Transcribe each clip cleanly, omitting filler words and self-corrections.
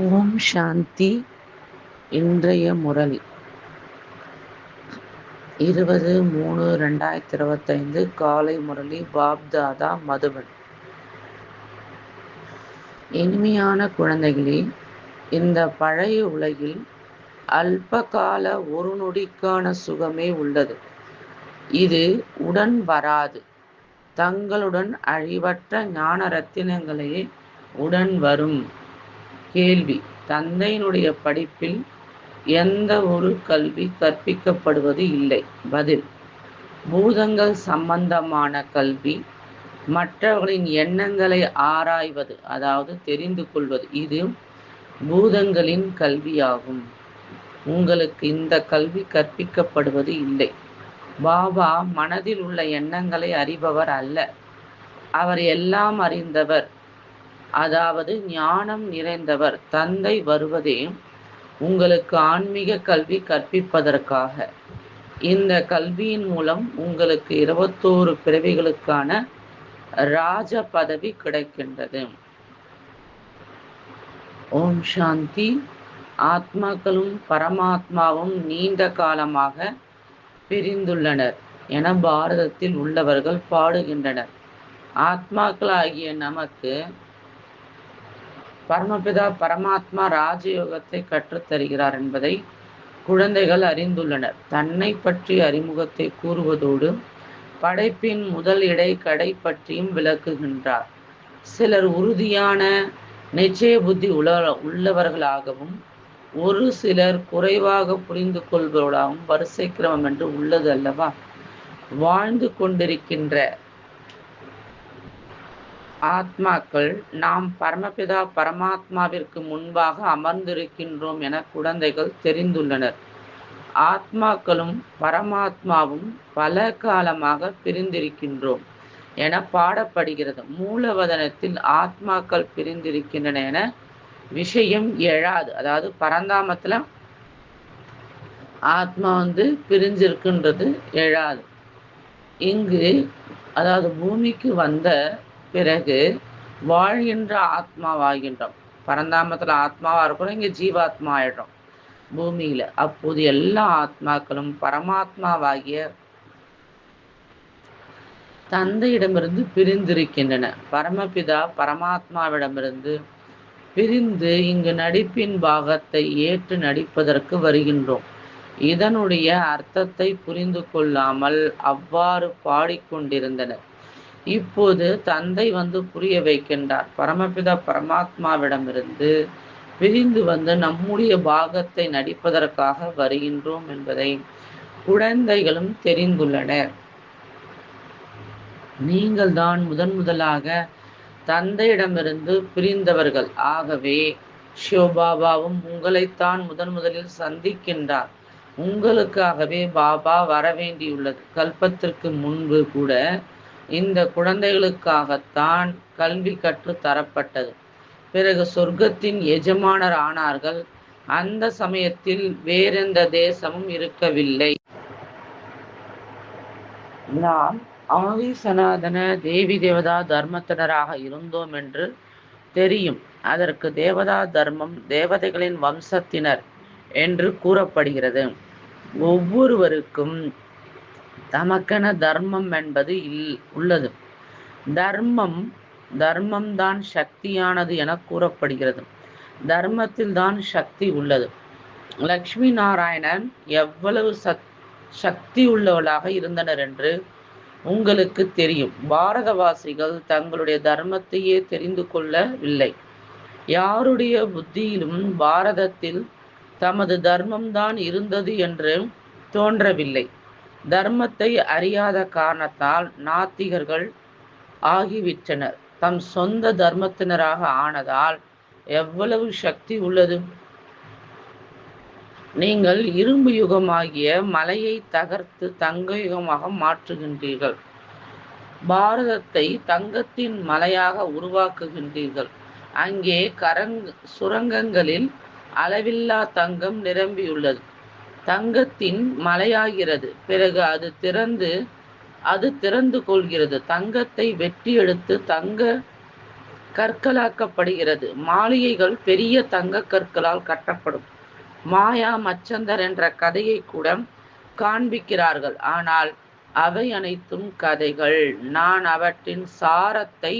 ஓம் சாந்தி. இன்றைய முரளி 20-3-2025 காலை முரளி பாப்தாதா மதுபன். இனிமையான குழந்தைகளே, இந்த பழைய உலகில் அல்பகால ஒரு நொடிக்கான சுகமே உள்ளது. இது உடன் வராது. தங்களுடன் அழிவற்ற ஞான ரத்தினங்களே உடன் வரும். கேள்வி: தந்தையினுடைய படிப்பில் எந்த ஒரு கல்வி கற்பிக்கப்படுவது இல்லை. பதில்: பூதங்கள் சம்பந்தமான கல்வி, மற்றவர்களின் எண்ணங்களை ஆராய்வது, அதாவது தெரிந்து கொள்வது, இது பூதங்களின் கல்வியாகும். உங்களுக்கு இந்த கல்வி கற்பிக்கப்படுவது இல்லை. பாபா மனதில் உள்ள எண்ணங்களை அறிபவர் அல்ல. அவர் எல்லாம் அறிந்தவர், அதாவது ஞானம் நிறைந்தவர். தந்தை வருவதே உங்களுக்கு ஆன்மீக கல்வி கற்பிப்பதற்காக. இந்த கல்வியின் மூலம் உங்களுக்கு 21 பிறவிகளுக்கான ராஜ பதவி கிடைக்கின்றது. ஓம் சாந்தி. ஆத்மாக்களும் பரமாத்மாவும் நீண்ட காலமாக பிரிந்துள்ளனர் என பாரதத்தில் உள்ளவர்கள் பாடுகின்றனர். ஆத்மாக்களாகிய நமக்கு பரமபிதா பரமாத்மா ராஜயோகத்தை கற்றுத்தருகிறார் என்பதை குழந்தைகள் அறிந்துள்ளனர். தன்னை பற்றிய அறிமுகத்தை கூறுவதோடு படைப்பின் முதல் இடை கடை பற்றியும் விளக்குகின்றார். சிலர் உறுதியான நிச்சய புத்தி உள்ளவர்களாகவும் ஒரு சிலர் குறைவாக புரிந்து கொள்வதாகவும் வரிசை கிரமம் என்று உள்ளது அல்லவா? வாழ்ந்து கொண்டிருக்கின்ற ஆத்மாக்கள் நாம் பரமபிதா பரமாத்மாவிற்கு முன்பாக அமர்ந்திருக்கின்றோம் என குழந்தைகள் தெரிந்துள்ளனர். ஆத்மாக்களும் பரமாத்மாவும் பல காலமாக பிரிந்திருக்கின்றோம் என பாடப்படுகிறது. மூலவதனத்தில் ஆத்மாக்கள் பிரிந்திருக்கின்றன என விஷயம் எழாது. அதாவது பரந்தாமத்துல ஆத்மா பிரிஞ்சிருக்குன்றது எழாது. இங்கு அதாவது பூமிக்கு வந்த பிறகு வாழ்கின்ற ஆத்மாவாகின்றோம். பரந்தாமத்துல ஆத்மாவா இருக்கிறோம், இங்க ஜீவாத்மா ஆயிடுறோம் பூமியில. அப்போது எல்லா ஆத்மாக்களும் பரமாத்மாவாகிய தந்தையிடமிருந்து பிரிந்திருக்கின்றன. பரமபிதா பரமாத்மாவிடமிருந்து பிரிந்து இங்கு நடிப்பின் பாகத்தை ஏற்று நடிப்பதற்கு வருகின்றோம். இதனுடைய அர்த்தத்தை புரிந்து கொள்ளாமல் அவ்வாறு பாடிக்கொண்டிருந்தனர். இப்போது தந்தை புரிய வைக்கின்றார். பரமபிதா பரமாத்மாவிடமிருந்து பிரிந்து நம்முடைய பாகத்தை நடிப்பதற்காக வருகின்றோம் என்பதை குழந்தைகளும் தெரிந்துள்ளனர். நீங்கள் தான் முதலாக தந்தையிடமிருந்து பிரிந்தவர்கள். ஆகவே சிவபாபாவும் உங்களைத்தான் முதலில் சந்திக்கின்றார். உங்களுக்காகவே பாபா வரவேண்டியுள்ளது. கல்பத்திற்கு முன்பு கூட இந்த குழந்தைகளுக்காகத்தான் கல்வி கற்று தரப்பட்டது. பிறகு சொர்க்கத்தின் எஜமானர் ஆனார்கள். அந்த சமயத்தில் வேறெந்த தேசமும் இருக்கவில்லை. நாம் ஆதி சனாதன தேவி தேவதா தர்மத்தினராக இருந்தோம் என்று தெரியும். அதற்கு தேவதா தர்மம் தேவதைகளின் வம்சத்தினர் என்று கூறப்படுகிறது. ஒவ்வொருவருக்கும் தமக்கென தர்மம் என்பது உள்ளது. தர்மம் தான் சக்தியானது என கூறப்படுகிறது. தர்மத்தில் தான் சக்தி உள்ளது. லக்ஷ்மி நாராயணன் எவ்வளவு சக்தி உள்ளவளாக இருந்தனர் என்று உங்களுக்கு தெரியும். பாரதவாசிகள் தங்களுடைய தர்மத்தையே தெரிந்து கொள்ளவில்லை. யாருடைய புத்தியிலும் பாரதத்தில் தமது தர்மம்தான் இருந்தது என்று தோன்றவில்லை. தர்மத்தை அறியாத காரணத்தால் நாத்திகர்கள் ஆகிவிட்டனர். தம் சொந்த தர்மத்தினராக ஆனதால் எவ்வளவு சக்தி உள்ளது! நீங்கள் இரும்பு யுகமாகிய மலையை தகர்த்து தங்க யுகமாக மாற்றுகின்றீர்கள். பாரதத்தை தங்கத்தின் மலையாக உருவாக்குகின்றீர்கள். அங்கே சுரங்கங்களில் அளவில்லா தங்கம் நிரம்பியுள்ளது. தங்கத்தின் மலையாகிறது. பிறகு அது திறந்து கொள்கிறது. தங்கத்தை வெட்டி எடுத்து தங்க கற்களாக்கப்படுகிறது. மாளிகைகள் பெரிய தங்க கற்களால் கட்டப்படும். மாயா மச்சந்தர் என்ற கதையை கூட காண்பிக்கிறார்கள். ஆனால் அவை அனைத்தும் கதைகள். நான் அவற்றின் சாரத்தை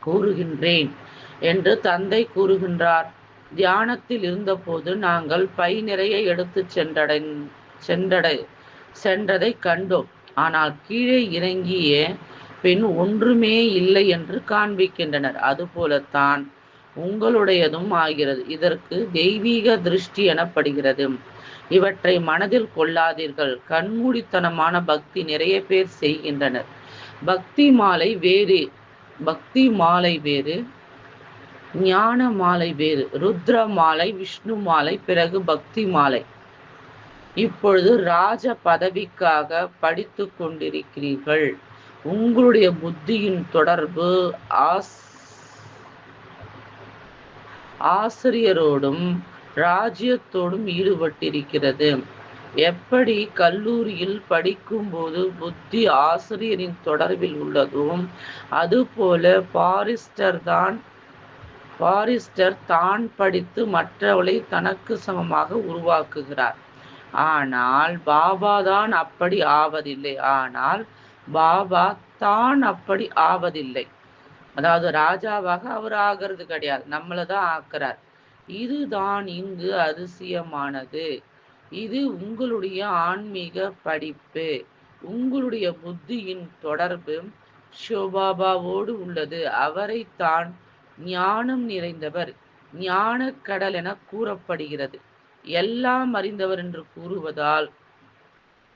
கூறுகின்றேன் என்று தந்தை கூறுகின்றார். தியானத்தில் இருந்தபோது நாங்கள் பை நிறைய எடுத்துச் சென்றதை கண்டோம். ஆனால் கீழே இறங்கிய பின் ஒன்றுமே இல்லை என்று காண்பிக்கின்றனர். அதுபோலத்தான் உங்களுடையதும் ஆகிறது. இதற்கு தெய்வீக திருஷ்டி எனப்படுகிறது. இவற்றை மனதில் கொள்ளாதீர்கள். கண்மூடித்தனமான பக்தி நிறைய பேர் செய்கின்றனர். பக்தி மாலை வேறு, ஞான மாலை வேறு. ருத்ர மாலை, விஷ்ணு மாலை, பிறகு பக்தி மாலை. இப்பொழுது ராஜ பதவிக்காக படித்து கொண்டிருக்கிறீர்கள். உங்களுடைய புத்தியின் தொடர்பு ஆசிரியரோடும் ராஜ்யத்தோடும் ஈடுபட்டிருக்கிறது. எப்படி கல்லூரியில் படிக்கும்போது புத்தி ஆசிரியரின் தொடர்பில் உள்ளதும், அதுபோல பாரிஸ்டர் தான் படித்து மற்றவளை தனக்கு சமமாக உருவாக்குகிறார். ஆனால் பாபா தான் அப்படி ஆவதில்லை. அதாவது ராஜாவாக அவர் ஆகிறது கிடையாது, நம்மளதான் ஆக்குறார். இதுதான் இங்கு அதிசயமானது. இது உங்களுடைய ஆன்மீக படிப்பு. உங்களுடைய புத்தியின் தொடர்பு சிவபாபாவோடு உள்ளது. அவரைத்தான் ஞானம் நிறைந்தவர், ஞான கடல் என கூறப்படுகிறது. எல்லாம் அறிந்தவர் என்று கூறுவதால்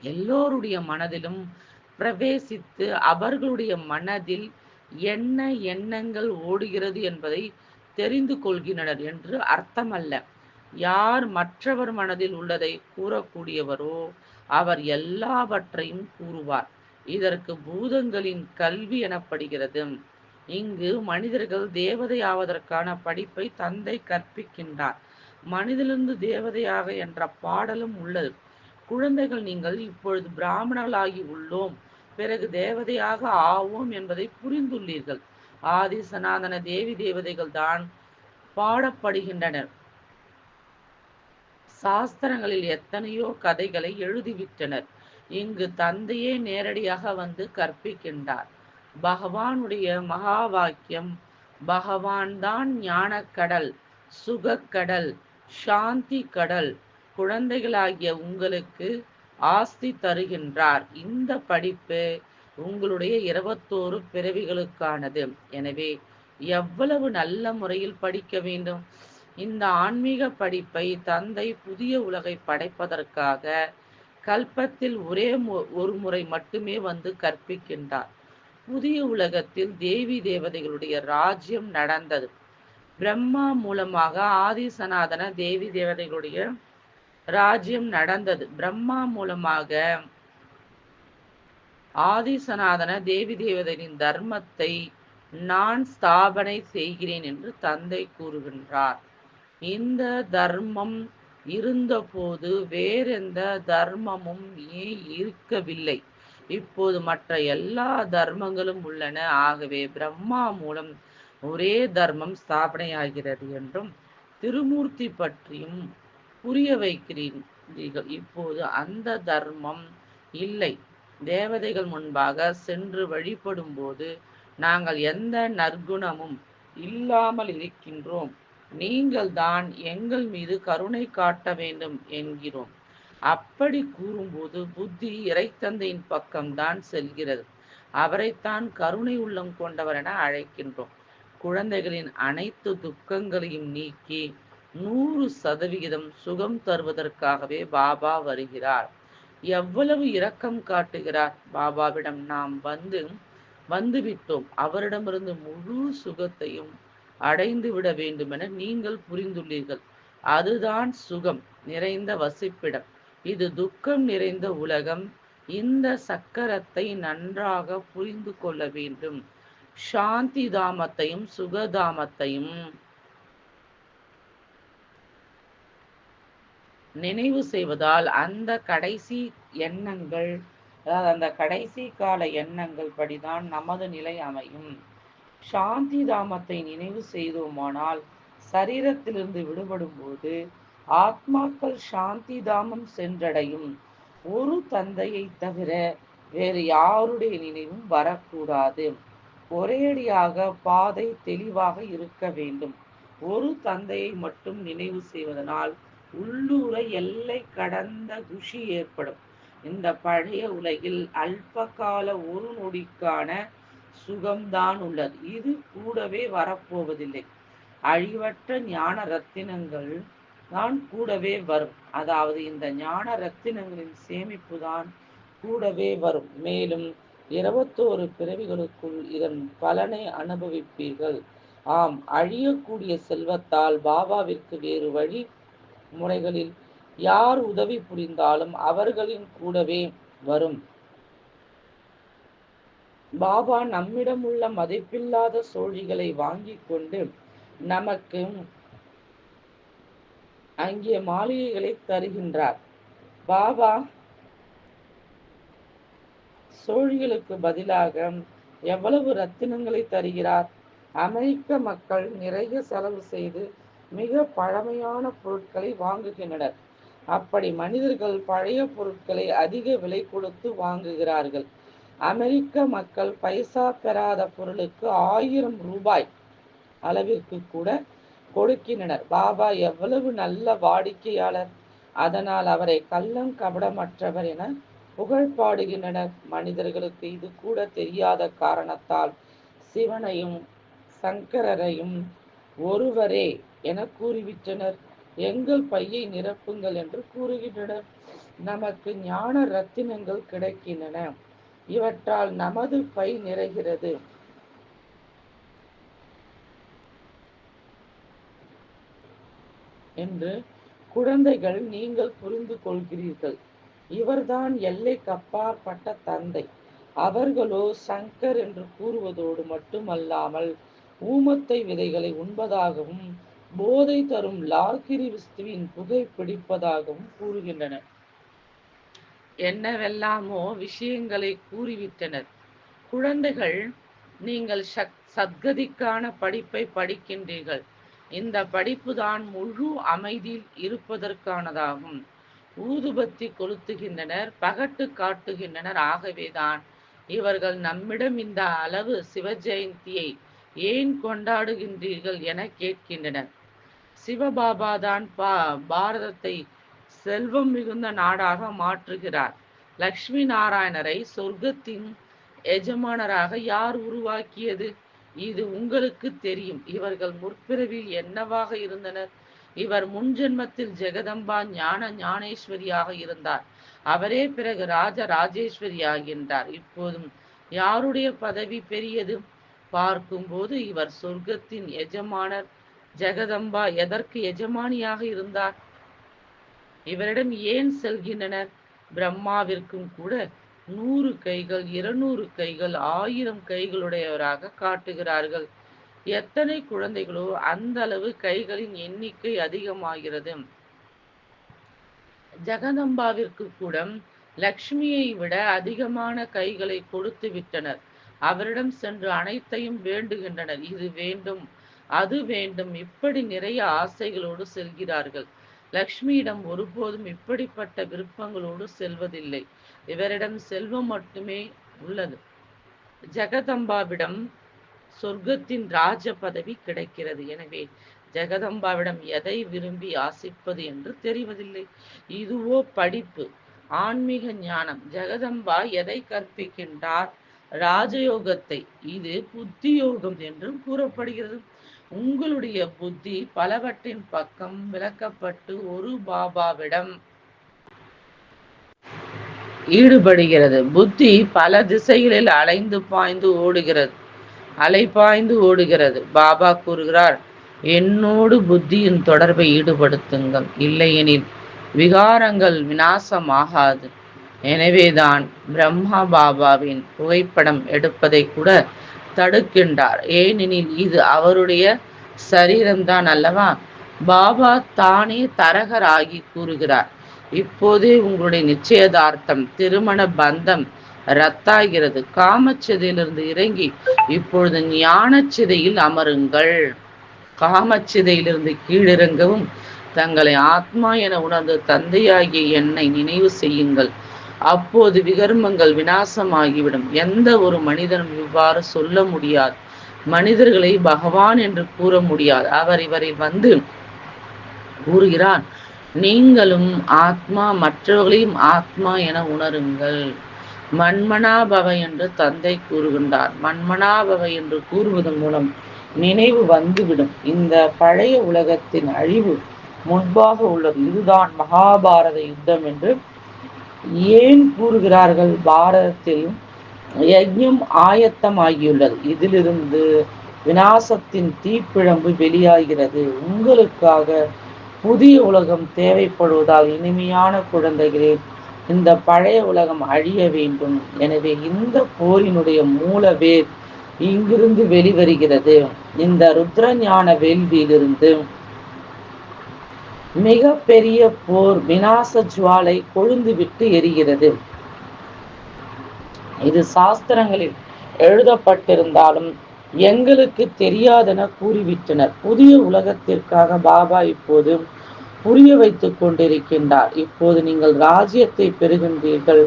எல்லோருடைய மனதிலும் பிரவேசித்து அவர்களுடைய மனதில் என்ன எண்ணங்கள் ஓடுகிறது என்பதை தெரிந்து கொள்கின்றனர் என்று அர்த்தமல்ல. யார் மற்றவர் மனதில் உள்ளதை கூறக்கூடியவரோ அவர் எல்லாவற்றையும் கூறுவார். இதற்கு பூதங்களின் கல்வி எனப்படுகிறது. இங்கு மனிதர்கள் தேவதை ஆவதற்கான படிப்பை தந்தை கற்பிக்கின்றார். மனிதனிலிருந்து தேவதையாக என்ற பாடலும் உள்ளது. குழந்தைகள், நீங்கள் இப்பொழுது பிராமணர்களாகி உள்ளோம், பிறகு தேவதையாக ஆவோம் என்பதை புரிந்துள்ளீர்கள். ஆதி சனாதன தேவி தேவதைகள் தான் பாடப்படுகின்றனர். சாஸ்திரங்களில் எத்தனையோ கதைகளை எழுதிவிட்டனர். இங்கு தந்தையே நேரடியாக வந்து கற்பிக்கின்றார். பகவானுடைய மகா வாக்கியம், பகவான் தான் ஞானக்கடல், சுகக்கடல், சாந்தி கடல். குழந்தைகளாகிய உங்களுக்கு ஆஸ்தி தருகின்றார். இந்த படிப்பு உங்களுடைய 21 பிறவிகளுக்கானது. எனவே எவ்வளவு நல்ல முறையில் படிக்க வேண்டும். இந்த ஆன்மீக படிப்பை தந்தை புதிய உலகை படைப்பதற்காக கல்பத்தில் ஒரு முறை மட்டுமே வந்து கற்பிக்கின்றார். புதிய உலகத்தில் தேவி தேவதைகளுடைய ராஜ்யம் நடந்தது. பிரம்மா மூலமாக ஆதி சனாதன தேவி தேவதைகளுடைய ராஜ்யம் நடந்தது. பிரம்மா மூலமாக ஆதி சனாதன தேவி தேவதையின் தர்மத்தை நான் ஸ்தாபனை செய்கிறேன் என்று தந்தை கூறுகின்றார். இந்த தர்மம் இருந்தபோது வேறெந்த தர்மமும் ஏன் இருக்கவில்லை. இப்போது மற்ற எல்லா தர்மங்களும் உள்ளன. ஆகவே பிரம்மா மூலம் ஒரே தர்மம் ஸ்தாபனையாகிறது என்றும் திருமூர்த்தி பற்றியும் புரிய வைக்கிறீர்கள். இப்போது அந்த தர்மம் இல்லை. தேவதைகள் முன்பாக சென்று வழிபடும் போது நாங்கள் எந்த நற்குணமும் இல்லாமல் இருக்கின்றோம், நீங்கள் தான் எங்கள் மீது கருணை காட்ட வேண்டும் என்கிறோம். அப்படி கூறும்போது புத்தி இறைத்தந்தையின் பக்கம்தான் செல்கிறது. அவரைத்தான் கருணை உள்ளம் கொண்டவர் என அழைக்கின்றோம். குழந்தைகளின் அனைத்து துக்கங்களையும் நீக்கி 100% சுகம் தருவதற்காகவே பாபா வருகிறார். எவ்வளவு இரக்கம் காட்டுகிறார். பாபாவிடம் நாம் வந்துவிட்டோம், அவரிடமிருந்து முழு சுகத்தையும் அடைந்து விட வேண்டும் என நீங்கள் புரிந்துள்ளீர்கள். அதுதான் சுகம் நிறைந்த வசிப்பிடம். இது துக்கம் நிறைந்த உலகம். இந்த சக்கரத்தை நன்றாக புரிந்து கொள்ள வேண்டும். சாந்தி தாமத்தையும் சுகதாமத்தையும் நினைவு செய்வதால் அந்த கடைசி எண்ணங்கள், அதாவது அந்த கடைசி கால எண்ணங்கள் படிதான் நமது நிலை அமையும். சாந்தி தாமத்தை நினைவு செய்தோமானால் சரீரத்திலிருந்து விடுபடும் போது ஆத்மாக்கள் சாந்தி தாமம் சென்றடையும். ஒரு தந்தையை தவிர வேறு யாருடைய நினைவும் வரக்கூடாது. ஒரேடியாக பாதை தெளிவாக இருக்க வேண்டும். ஒரு தந்தையை மட்டும் நினைவு செய்வதனால் உள்ளூர எல்லை கடந்த குஷி ஏற்படும். இந்த பழைய உலகில் அல்பகால ஒரு நொடிக்கான சுகம்தான் உள்ளது. இது கூடவே வரப்போவதில்லை. அழிவற்ற ஞான ரத்தினங்கள் தான் கூடவே வரும். அதாவது இந்த ஞான ரத்தினங்களின் சேமிப்பு தான் கூடவே வரும். மேலும் 21 பிறவிகளுக்குள் இதன் பலனை அனுபவிப்பீர்கள். ஆம், அழியக்கூடிய செல்வத்தால் பாபாவிற்கு வேறு வழி முறைகளில் யார் உதவி புரிந்தாலும் அவர்களின் கூடவே வரும். பாபா நம்மிடம் உள்ள மதிப்பில்லாத சோழிகளை வாங்கி கொண்டு நமக்கு அங்கே மாளிகைகளை தருகின்றார். பாபா சோழிகளுக்கு பதிலாக எவ்வளவு ரத்தினங்களை தருகிறார். அமெரிக்க மக்கள் நிறைய செலவு செய்து மிக பழமையான பொருட்களை வாங்குகின்றனர். அப்படி மனிதர்கள் பழைய பொருட்களை அதிக விலை கொடுத்து வாங்குகிறார்கள். அமெரிக்க மக்கள் பைசா பெறாத பொருளுக்கு 1000 ரூபாய் அளவிற்கு கூட கொடுக்கின்றனர். பாபா எவ்வளவு நல்ல வாடிக்கையாளர், அதனால் அவரை கள்ளம் கபடமற்றவர் என புகழ்பாடுகின்றனர். மனிதர்களுக்கு இது கூட தெரியாத காரணத்தால் சிவனையும் சங்கரரையும் ஒருவரே என கூறிவிட்டனர். எங்கள் பையை நிரப்புங்கள் என்று கூறுகின்றனர். நமக்கு ஞான ரத்தினங்கள் கிடைக்கின்றன, இவற்றால் நமது பை நிறைகிறது என்று குழந்தைகள் நீங்கள் புரிந்து கொள்கிறீர்கள். இவர்தான் எல்லைக்கு அப்பாற்பட்ட தந்தை. அவர்களோ சங்கர் என்று கூறுவதோடு மட்டுமல்லாமல் ஊமத்தை விதைகளை உண்பதாகவும் போதை தரும் லால்கிரி விஸ்துவின் புகை பிடிப்பதாகவும் கூறுகின்றனர். என்னவெல்லாமோ விஷயங்களை கூறிவிட்டனர். குழந்தைகள், நீங்கள் சத்கதிக்கான படிப்பை படிக்கின்றீர்கள். இந்த படிப்பு தான் முழு அமைதியில் இருப்பதற்கானதாகும். ஊதுபத்தி கொளுத்துகின்றனர், பகட்டு காட்டுகின்றனர். ஆகவேதான் இவர்கள் நம்மிடம் இந்த அளவு சிவஜெயந்தியை ஏன் கொண்டாடுகின்றீர்கள் என கேட்கின்றனர். சிவபாபாதான் பாரதத்தை செல்வம் மிகுந்த நாடாக மாற்றுகிறார். லக்ஷ்மி நாராயணரை சொர்க்கத்தின் எஜமானராக யார் உருவாக்கியது? இது உங்களுக்கு தெரியும். இவர்கள் முற்பிறவில் என்னவாக இருந்தனர்? இவர் முன்ஜென்மத்தில் ஜெகதம்பா ஞானேஸ்வரியாக இருந்தார். அவரே பிறகு ராஜேஸ்வரி ஆகின்றார். இப்போதும் யாருடைய பதவி பெரியது? பார்க்கும்போது இவர் சொர்க்கத்தின் எஜமானர். ஜெகதம்பா எதற்கு எஜமானியாக இருந்தார்? இவரிடம் ஏன் செல்கின்றனர்? பிரம்மாவிற்கும் கூட 100 கைகள், 200 கைகள், 1000 கைகளுடையவராக காட்டுகிறார்கள். எத்தனை குழந்தைகளோ அந்த அளவு கைகளின் எண்ணிக்கை அதிகமாகிறது. ஜெகதம்பாவிற்கு கூட லக்ஷ்மியை விட அதிகமான கைகளை கொடுத்து விட்டனர். அவரிடம் சென்று அனைத்தையும் வேண்டுகின்றனர். இது வேண்டும், அது வேண்டும், இப்படி நிறைய ஆசைகளோடு செல்கிறார்கள். லக்ஷ்மியிடம் ஒருபோதும் இப்படிப்பட்ட விருப்பங்களோடு செல்வதில்லை. இவரிடம் செல்வம் மட்டுமே உள்ளது. ஜெகதம்பாவிடம் சொர்க்கத்தின் ராஜ பதவி கிடைக்கிறது. எனவே ஜெகதம்பாவிடம் எதை விரும்பி ஆசிப்பது என்று தெரிவதில்லை. இதுவோ படிப்பு, ஆன்மீக ஞானம். ஜெகதம்பா எதை கற்பிக்கின்றார்? ராஜயோகத்தை. இது புத்தி யோகம் என்றும் கூறப்படுகிறது. உங்களுடைய புத்தி பலவற்றின் பக்கம் விலக்கப்பட்டு ஒரு பாபாவிடம் ஈடுபடுகிறது. புத்தி பல திசைகளில் அலைபாய்ந்து ஓடுகிறது. பாபா கூறுகிறார், என்னோடு புத்தியின் தொடர்பை ஈடுபடுத்துங்கள், இல்லையெனில் விகாரங்கள் விநாசமாகாது. எனவேதான் பிரம்மா பாபாவின் புகைப்படம் எடுப்பதை கூட தடுக்கின்றார். ஏனெனில் இது அவருடைய சரீரம்தான் அல்லவா? பாபா தானே தரகர் ஆகி கூறுகிறார், இப்போதே உங்களுடைய நிச்சயதார்த்தம், திருமண பந்தம் ரத்தாகிறது. காமச்சிதையிலிருந்து இறங்கி இப்பொழுது ஞானச்சிதையில் அமருங்கள். காமச்சிதையிலிருந்து கீழிறங்கவும் தங்களை ஆத்மா என உணர்ந்து தந்தையாகிய என்னை நினைவு செய்யுங்கள். அப்போது விகர்மங்கள் விநாசமாகிவிடும். எந்த ஒரு மனிதனும் இவ்வாறு சொல்ல முடியாது. மனிதர்களை பகவான் என்று கூற முடியாது. அவர் இவரை வந்து கூறுகிறார், நீங்களும் ஆத்மா, மற்றவர்களையும் ஆத்மா என உணருங்கள். மன்மனாபவ என்று தந்தை கூறுகின்றார். மன்மனாபவ என்று கூறுவதன் மூலம் நினைவு வந்துவிடும். இந்த பழைய உலகத்தின் அழிவு முன்பாக உள்ளது. இதுதான் மகாபாரத யுத்தம் என்று ஏன் கூறுகிறார்கள்? பாரதத்தில் யஜ்ஞம் ஆயத்தமாகியுள்ளது. இதிலிருந்து விநாசத்தின் தீப்பிழம்பு வெளியாகிறது. உங்களுக்காக புதிய உலகம் தேவைப்படுவதால் இனிமையான குழந்தைகளே, இந்த பழைய உலகம் அழிய வேண்டும். எனவே இந்த போரினுடைய மூலவேர் இங்கிருந்து வெளிவருகிறது. இந்த ருத்ர ஞான வேள்வியிலிருந்து மிக பெரிய போர் விநாச ஜுவாலை கொழுந்துவிட்டு எரிகிறது. இது சாஸ்திரங்களில் எழுதப்பட்டிருந்தாலும் எங்களுக்கு தெரியாதென கூறிவிட்டனர். புதிய உலகத்திற்காக பாபா இப்போது புரிய வைத்துக் கொண்டிருக்கின்றார். இப்போது நீங்கள் ராஜ்யத்தை பெறுகின்றீர்கள்,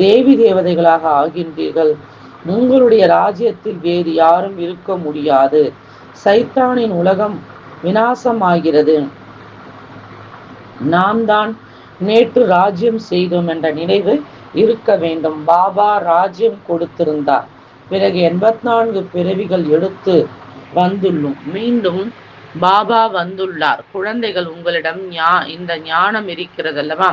தேவி தேவதைகளாக ஆகின்றீர்கள். உங்களுடைய ராஜ்யத்தில் வேறு யாரும் இருக்க முடியாது. சைத்தானின் உலகம் விநாசமாகிறது. நாம் தான் நேற்று ராஜ்யம் செய்தோம் என்ற நினைவு இருக்க வேண்டும். பாபா ராஜ்யம் கொடுத்திருந்தார். பிறகு 84 பிறவிகள் எடுத்து வந்துள்ளோம். மீண்டும் பாபா வந்துள்ளார். குழந்தைகள், உங்களிடம் இந்த ஞானம் இருக்கிறது அல்லவா?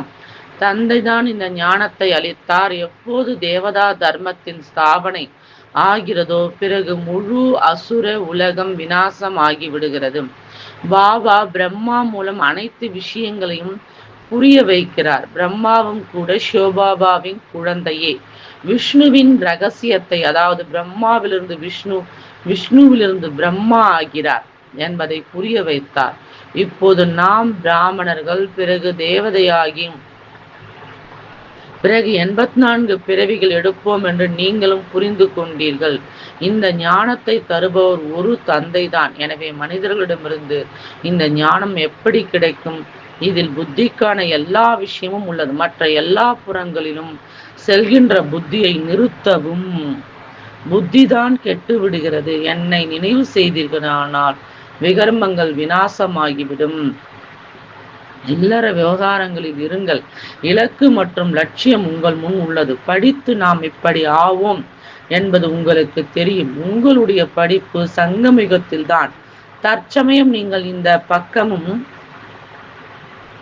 தந்தைதான் இந்த ஞானத்தை அளித்தார். எப்போது தேவதா தர்மத்தின் ஸ்தாபனை ஆகிறதோ பிறகு முழு அசுர உலகம் விநாசம் ஆகிவிடுகிறது. பாபா பிரம்மா மூலம் அனைத்து விஷயங்களையும் புரிய வைக்கிறார். பிரம்மாவும் கூட சிவபாபாவின் குழந்தையே. விஷ்ணுவின் ரகசியத்தை, அதாவது பிரம்மாவிலிருந்து விஷ்ணு, விஷ்ணுவிலிருந்து பிரம்மா ஆகிறார் என்பதை புரிய வைத்தார். இப்போது நாம் பிராமணர்கள், பிறகு தேவதையாகி பிறகு 84 பிறவிகள் எடுப்போம் என்று நீங்களும் புரிந்து கொண்டீர்கள். இந்த ஞானத்தை தருபவர் ஒரு தந்தை தான். எனவே மனிதர்களிடமிருந்து இந்த ஞானம் எப்படி கிடைக்கும்? இதில் புத்திக்கான எல்லா விஷயமும் உள்ளது. மற்ற எல்லா புறங்களிலும் செல்கின்ற புத்தியை நிறுத்தவும். புத்திதான் கெட்டு விடுகிறது. என்னை நினைவு செய்தீர்களானால் விகர்மங்கள் விநாசமாகிவிடும். இல்லற விவகாரங்களில் இருங்கள். இலக்கு மற்றும் லட்சியம் உங்கள் முன் உள்ளது. படித்து நாம் இப்படி ஆவோம் என்பது உங்களுக்கு தெரியும். உங்களுடைய படிப்பு சங்கமிகத்தில் தான். தற்சமயம் நீங்கள் இந்த பக்கமும்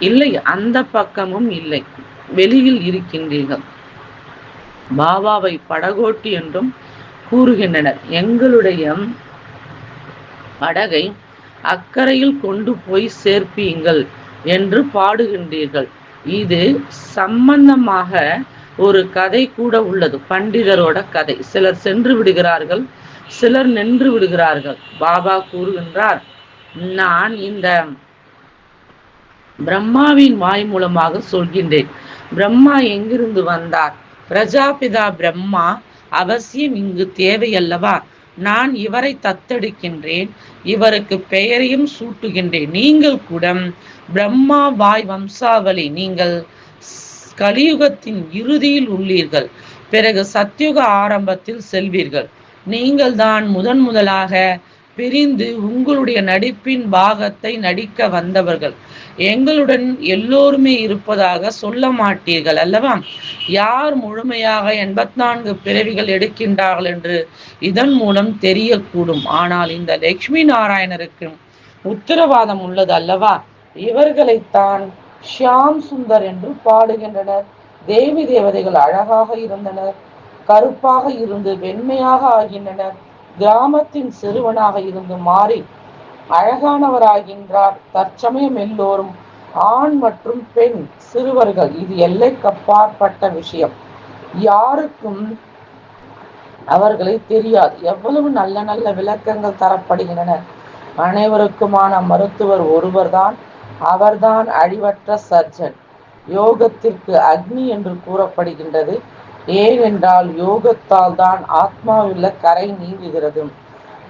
இல்லை, அந்த பக்கமும் இல்லை, வெளியில் இருக்கின்றீர்கள். பாபாவை படகோட்டி என்றும் கூறுகின்றனர். எங்களுடைய படகை அக்கறையில் கொண்டு போய் சேர்ப்பீங்கள் என்று பாடுகின்றீர்கள். இது சம்பந்தமாக ஒரு கதை கூட உள்ளது, பண்டிதரோட கதை. சிலர் சென்று விடுகிறார்கள், சிலர் நின்று விடுகிறார்கள். பாபா கூறுகின்றார், நான் இந்த பிரம்மாவின் வாய் மூலமாக சொல்கின்றேன். பிரம்மா எங்கிருந்து வந்தார்? பிரஜாபிதா பிரம்மா அவசியம் இங்கு தேவையல்லவா? நான் இவரை தத்தெடுக்கின்றேன், இவருக்கு பெயரையும் சூட்டுகின்றேன். நீங்கள் கூட பிரம்மா வாய் வம்சாவளி. நீங்கள் கலியுகத்தின் இறுதியில் உள்ளீர்கள், பிறகு சத்யுக ஆரம்பத்தில் செல்வீர்கள். நீங்கள் தான் முதலாக பிரிந்து உங்களுடைய நடிப்பின் பாகத்தை நடிக்க வந்தவர்கள். எங்களுடன் எல்லோருமே இருப்பதாக சொல்ல மாட்டீர்கள் அல்லவா? யார் முழுமையாக 84 பிறவிகள் எடுக்கின்றார்கள் என்று இதன் மூலம் தெரியக்கூடும். ஆனால் இந்த லட்சுமி நாராயணருக்கு உத்தரவாதம் உள்ளது அல்லவா? இவர்களைத்தான் ஷியாம் சுந்தர் என்று பாடுகின்றனர். தேவி தேவதைகள் அழகாக இருந்தனர், கருப்பாக இருந்து வெண்மையாக ஆகின்றனர். கிராமத்தின் சிறுவனாக இருந்து மாறி அழகானவராகின்றார். தற்சமயம் எல்லோரும் ஆண் மற்றும் பெண் சிறுவர்கள். இது எல்லைக்கப்பாற்பட்ட விஷயம். யாருக்கும் அவர்களை தெரியாது. எவ்வளவு நல்ல நல்ல விளக்கங்கள் தரப்படுகின்றன. அனைவருக்குமான மருத்துவர் ஒருவர்தான். அவர்தான் அழிவற்ற சர்ஜன். யோகத்திற்கு அக்னி என்று கூறப்படுகின்றது. ஏனென்றால் யோகத்தால் தான் ஆத்மாவுள்ள கரை நீங்குகிறது.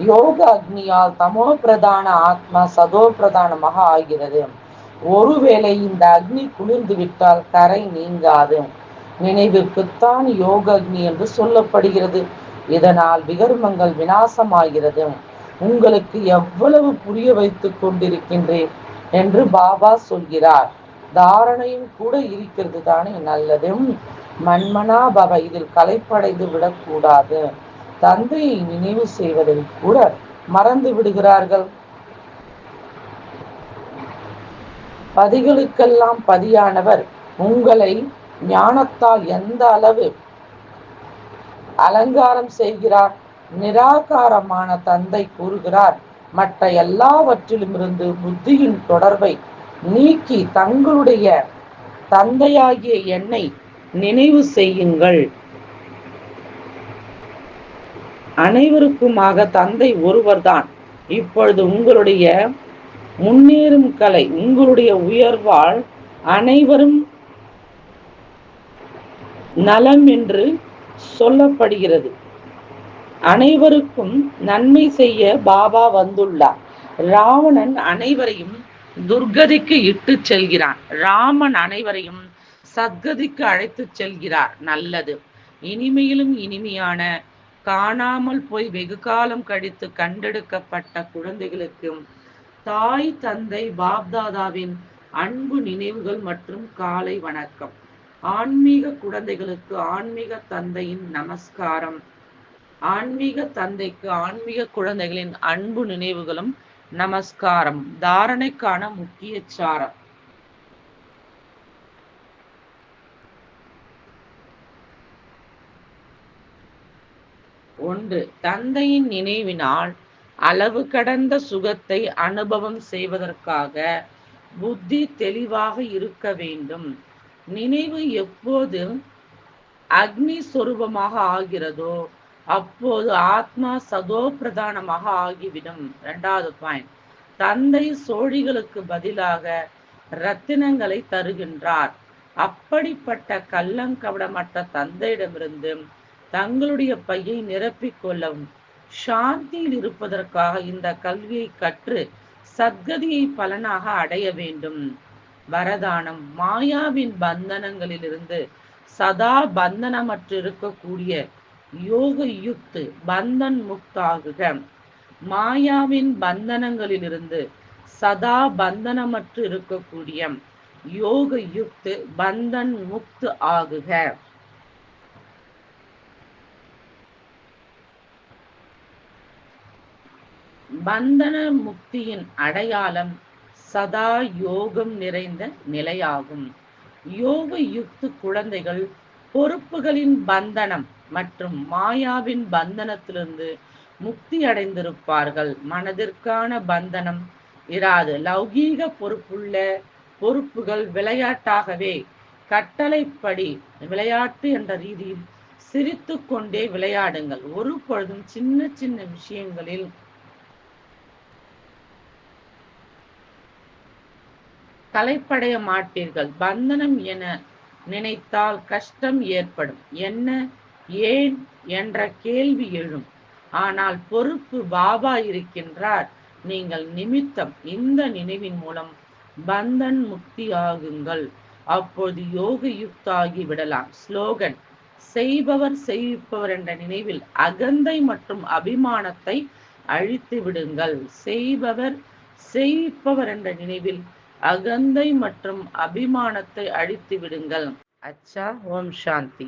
யோக அக்னியால் தமோ பிரதான ஆத்மா சதோ பிரதானமாக ஆகிறது. ஒருவேளை இந்த அக்னி குளிர்ந்து விட்டால் கரை நீங்காது. நினைவுக்குத்தான் யோக அக்னி என்று சொல்லப்படுகிறது. இதனால் விகர்மங்கள் விநாசமாகிறது. உங்களுக்கு எவ்வளவு புரிய வைத்துக் கொண்டிருக்கின்றேன் என்று பாபா சொல்கிறார். தாரணையும் கூட இருக்கிறது தானே நல்லது. மன்மனா பவ, இதில் கலைப்படைந்து விடக்கூடாது. தந்தையை நினைவு செய்வதை கூட மறந்து விடுகிறார்கள். பதிகளுக்கெல்லாம் பதியானவர் உங்களை ஞானத்தால் எந்த அளவு அலங்காரம் செய்கிறார். நிராகாரமான தந்தை கூறுகிறார், மற்ற எல்லாவற்றிலும் இருந்து புத்தியின் தொடர்பை நீக்கி தங்களுடைய தந்தையாகிய என்னை நினைவு செய்யுங்கள். அனைவருக்குமாக தந்தை ஒருவர்தான். இப்பொழுது உங்களுடைய முன்னேறும் கலை, உங்களுடைய உயர்வால் அனைவரும் நலம் என்று சொல்லப்படுகிறது. அனைவருக்கும் நன்மை செய்ய பாபா வந்துள்ளார். ராவணன் அனைவரையும் துர்கதிக்கு இட்டு செல்கிறான். ராமன் அனைவரையும் சத்கதிக்கு அழைத்து செல்கிறார். நல்லது. இனிமையிலும் இனிமையான காணாமல் போய் வெகு காலம் கழித்து கண்டெடுக்கப்பட்ட குழந்தைகளுக்கு தாய் தந்தை பாப்தாதாவின் அன்பு நினைவுகள் மற்றும் காலை வணக்கம். ஆன்மீக குழந்தைகளுக்கு ஆன்மீக தந்தையின் நமஸ்காரம். ஆன்மீக தந்தைக்கு ஆன்மீக குழந்தைகளின் அன்பு நினைவுகளும் நமஸ்காரம். தாரணைக்கான முக்கிய சாரம். ஒன்று, தந்தையின் நினைவினால் அளவு கடந்த சுகத்தை அனுபவம் செய்வதற்காக புத்தி தெளிவாக இருக்க வேண்டும். நினைவு எப்போது அக்னி சொரூபமாக ஆகிறதோ அப்போது ஆத்மா சதோ பிரதானமாக ஆகிவிடும். 2வது பாயிண்ட், தந்தை சோழிகளுக்கு பதிலாக ரத்தினங்களை தருகின்றார். அப்படிப்பட்ட கள்ளங்கபடமற்ற தந்தையிடமிருந்து தங்களுடைய பையை நிரப்பிக் கொள்ளவும் சாந்தியில் இருப்பதற்காக இந்த கல்வியை கற்று சத்கதியை பலனாக அடைய வேண்டும். வரதானம், மாயாவின் பந்தனங்களிலிருந்து சதா பந்தனமற்று இருக்கக்கூடிய யோக யுக்து பந்தன் முக்தாகுக. மாயாவின் பந்தனங்களிலிருந்து சதா பந்தனமற்று இருக்கக்கூடிய யோக யுக்து பந்தன் முக்து ஆகுக. பந்தன முக்தியின் அடையாளம் சதா யோகம் நிறைந்த நிலையாகும். யோக யுக்து குழந்தைகள் பொறுப்புகளின் பந்தனம் மற்றும் மாயாவின் பந்தனத்திலிருந்து முக்தி அடைந்திருப்பார்கள். மனதிற்கான பந்தனம் இராது. லௌகீக பொறுப்புகள் விளையாட்டாகவே, கட்டளைப்படி விளையாட்டு என்ற ரீதியில் சிரித்து கொண்டே விளையாடுங்கள். ஒரு பொழுதும் சின்ன சின்ன விஷயங்களில் கலைப்படைய மாட்டீர்கள். பந்தனம் என நினைத்தால் கஷ்டம் ஏற்படும். என்ன, ஏன் என்ற கேள்வி எழும். ஆனால் பொறுப்பு பாபா இருக்கின்றார், நீங்கள் நிமித்தம். இந்த நினைவின் மூலம் பந்தன் முக்தி ஆகுங்கள். அப்போது யோக யுக்தாகி விடலாம். ஸ்லோகன், செய்பவர் செய்விப்பவர் என்ற நினைவில் அகந்தை மற்றும் அபிமானத்தை அழித்து விடுங்கள். செய்பவர் செய்விப்பவர் என்ற நினைவில் அகந்தை மற்றும் அபிமானத்தை அழித்து விடுங்கள். அச்சா. ஓம் சாந்தி.